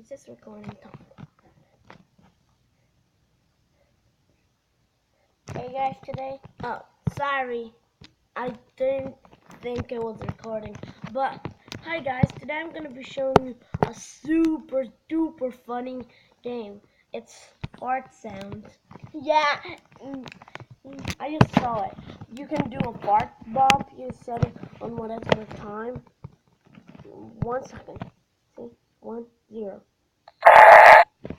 Is this recording time? Hey guys, today. Oh, sorry. I didn't think it was recording. But hi guys, today I'm gonna be showing you a super duper funny game. It's fart sounds. Yeah. I just saw it. You can do a fart bomb. You set it on whatever time. 1 second. See? 1, 0.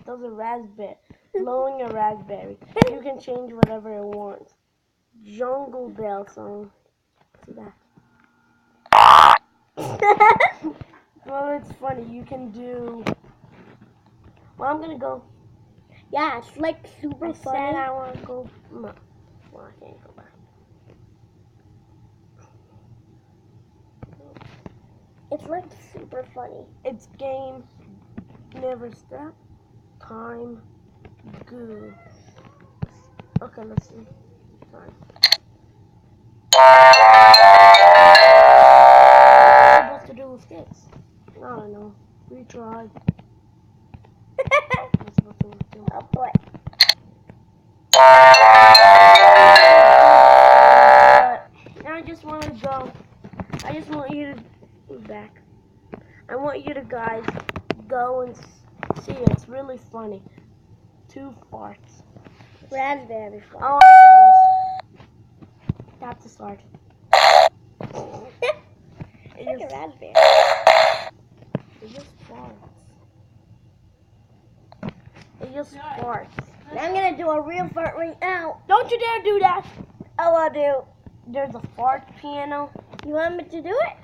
Those are raspberry. Blowing a raspberry. You can change whatever you want. Jungle Bell song. See that? Well, it's funny. You can do. Well, I'm gonna go. Yeah, it's like super funny. I said I want to go. No. Well, I can't go back. It's like super funny. It's game. Never stop. Time. Goo. Okay, let's see. Time. What am I supposed to do with this? I don't know. Retry. What's supposed to do? Oh boy. I just want to go. I just want you to be back. I want you to guys go and see it. It's really funny. 2 farts. Raspberry fart. Oh, I know this. Tap to start. It's like a raspberry. It just farts. It just farts. I'm gonna do a real fart right now. Don't you dare do that. Oh, I'll do. There's a fart piano. You want me to do it?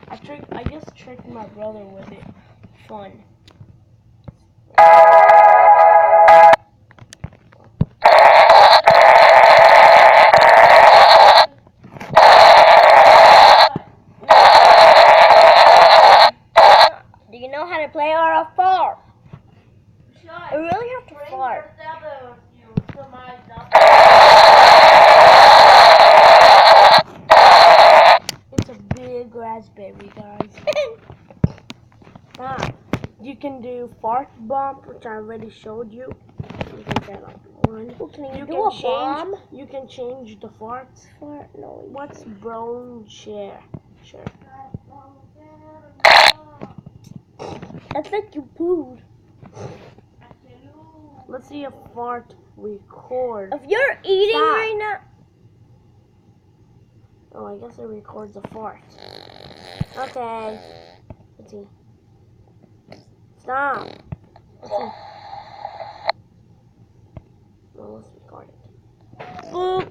I just tricked my brother with it. Fun. Do you know how to play or a fart? I really have to fart. It's a big raspberry, guys. You can do fart bomb, which I already showed you. You can set up one. Oh, can you do can a change, bomb? You can change the farts. Fart? No. What's brown share? Sure. That's like you pooed. Let's see a fart record. If you're eating Stop. right now. Oh, I guess it records a fart. Okay. Let's see. Stop. Let's see. No, let's record it. Boop.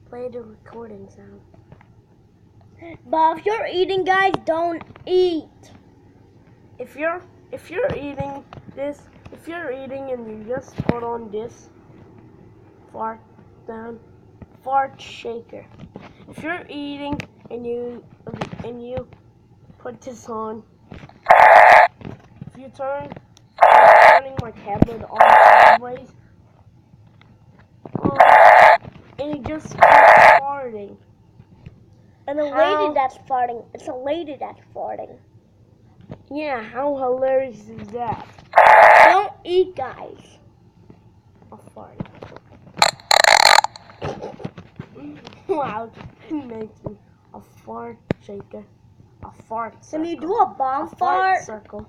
Play the recording sound. But if you're eating, guys, don't eat. If you're eating this, if you're eating and you just put on this fart down, fart shaker. If you're eating and you put this on, if you turning my tablet on sideways, and it just keeps farting. And a lady that's farting. It's a lady that's farting. Yeah, how hilarious is that? Don't eat, guys. A fart. Wow, it makes me a fart shaker. A fart circle. Can you do a bomb fart fart? circle.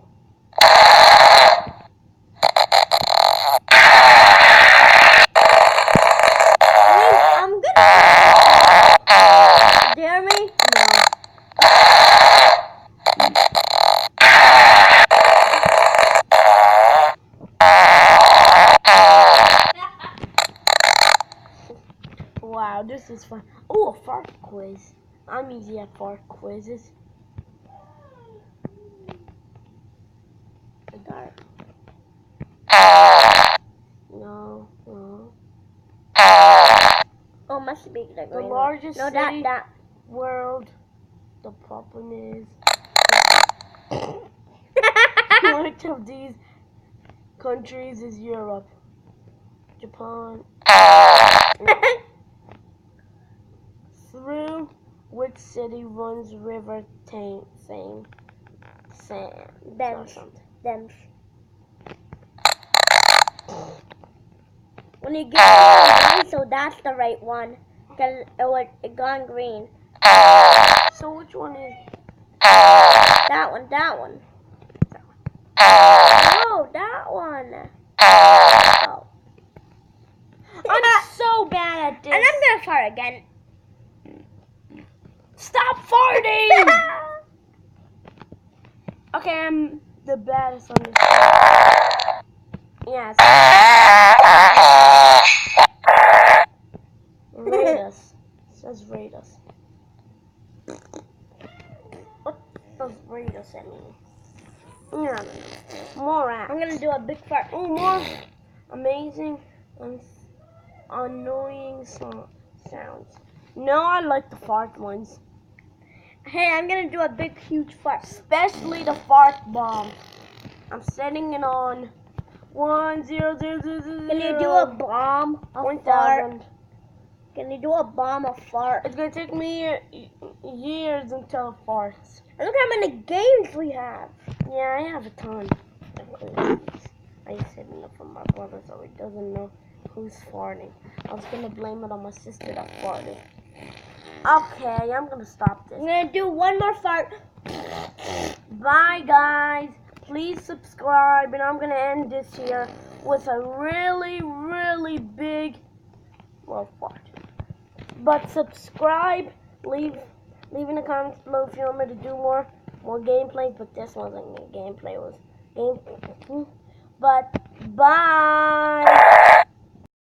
I'm gonna. Dare me? Wow, this is fun. Oh, a fart quiz. I'm easy at fart quizzes. I got it. No. Oh, must be the The largest no, city that. world. The problem is which of these countries is Europe? Japan. White city runs river same sand or Them. something. Them. When you get green, so that's the right one. Cause it gone green. So which one is? That one. That one. No, that one. Oh. I'm so bad at this. And I'm gonna fart again. Stop farting! Okay, I'm the baddest on this. Yes. Rate us. It says rate us. What does rate us mean? No. More apps. I'm gonna do a big fart. Oh, more amazing and annoying sounds. No, I like the fart ones. Hey, I'm gonna do a big, huge fart. Especially the fart bomb. I'm setting it on 1,0,0,0,0. Can you do a bomb of 1,000. fart? Can you do a bomb of fart? It's gonna take me years until it farts. And look how many games we have. Yeah, I have a ton. I said enough for my brother so he doesn't know who's farting. I was gonna blame it on my sister that farted. Okay, I'm gonna stop this. I'm gonna do one more fart. Bye, guys. Please subscribe, and I'm gonna end this here with a really, really big, well, fart. But subscribe, leave in the comments below if you want me to do more gameplays. But this wasn't gameplay; it was game. But bye.